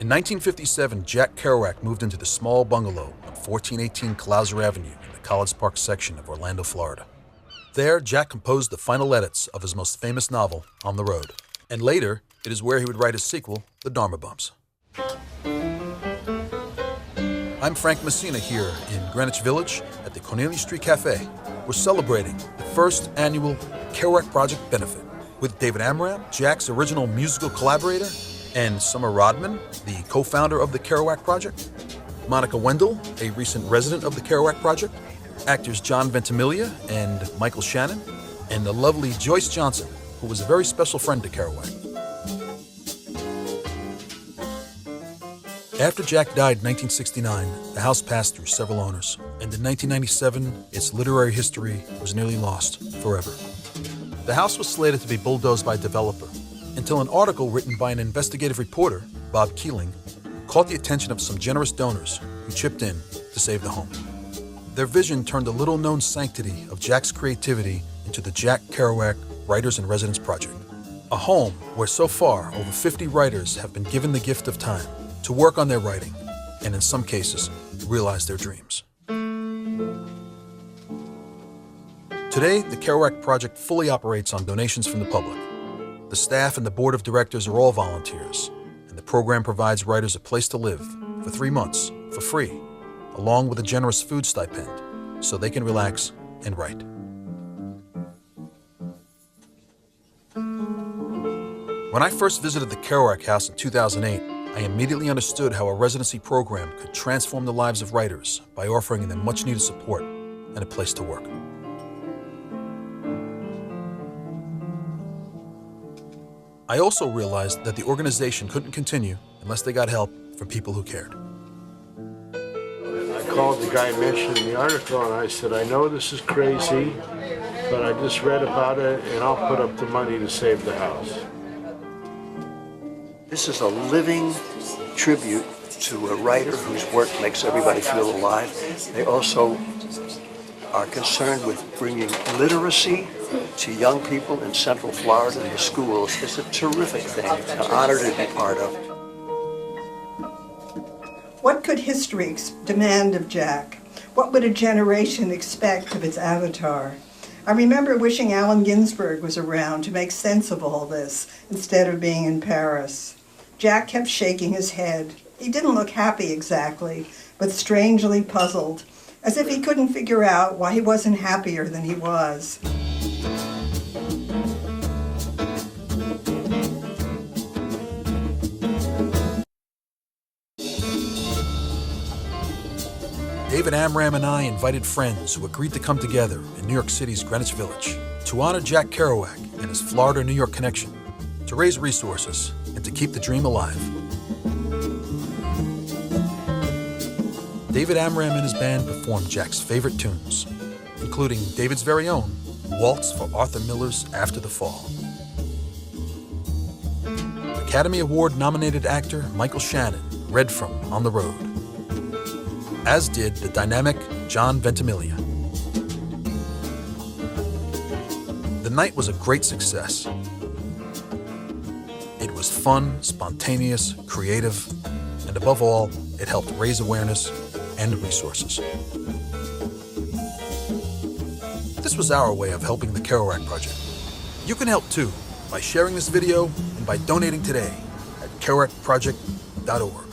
In 1957, Jack Kerouac moved into the small bungalow on 1418 Clouser Avenue in the College Park section of Orlando, Florida. There, Jack composed the final edits of his most famous novel, On the Road. And later, it is where he would write his sequel, The Dharma Bums. I'm Frank Messina here in Greenwich Village at the Cornelia Street Cafe. We're celebrating the first annual Kerouac Project benefit with David Amram, Jack's original musical collaborator, and Summer Rodman, the co-founder of the Kerouac Project, Monica Wendell, a recent resident of the Kerouac Project, actors John Ventimiglia and Michael Shannon, and the lovely Joyce Johnson, who was a very special friend to Kerouac. After Jack died in 1969, the house passed through several owners, and in 1997, its literary history was nearly lost forever. The house was slated to be bulldozed by a developer, until an article written by an investigative reporter, Bob Keeling, caught the attention of some generous donors who chipped in to save the home. Their vision turned the little-known sanctity of Jack's creativity into the Jack Kerouac Writers in Residence Project, a home where so far over 50 writers have been given the gift of time to work on their writing, and in some cases, realize their dreams. Today, the Kerouac Project fully operates on donations from the public. The staff and the board of directors are all volunteers, and the program provides writers a place to live for 3 months for free, along with a generous food stipend, so they can relax and write. When I first visited the Kerouac House in 2008, I immediately understood how a residency program could transform the lives of writers by offering them much-needed support and a place to work. I also realized that the organization couldn't continue unless they got help from people who cared. I called the guy mentioned in the article and I said, I know this is crazy, but I just read about it and I'll put up the money to save the house. This is a living tribute to a writer whose work makes everybody feel alive. They also are concerned with bringing literacy to young people in Central Florida in the schools. It's a terrific thing, an honor to be part of. What could history demand of Jack? What would a generation expect of its avatar? I remember wishing Allen Ginsberg was around to make sense of all this instead of being in Paris. Jack kept shaking his head. He didn't look happy exactly, but strangely puzzled, as if he couldn't figure out why he wasn't happier than he was. David Amram and I invited friends who agreed to come together in New York City's Greenwich Village to honor Jack Kerouac and his Florida-New York connection, to raise resources, and to keep the dream alive. David Amram and his band performed Jack's favorite tunes, including David's very own Waltz for Arthur Miller's After the Fall. Academy Award-nominated actor Michael Shannon read from On the Road, as did the dynamic John Ventimiglia. The night was a great success. It was fun, spontaneous, creative, and above all, it helped raise awareness and resources. This was our way of helping the Kerouac Project. You can help too by sharing this video and by donating today at kerouacproject.org.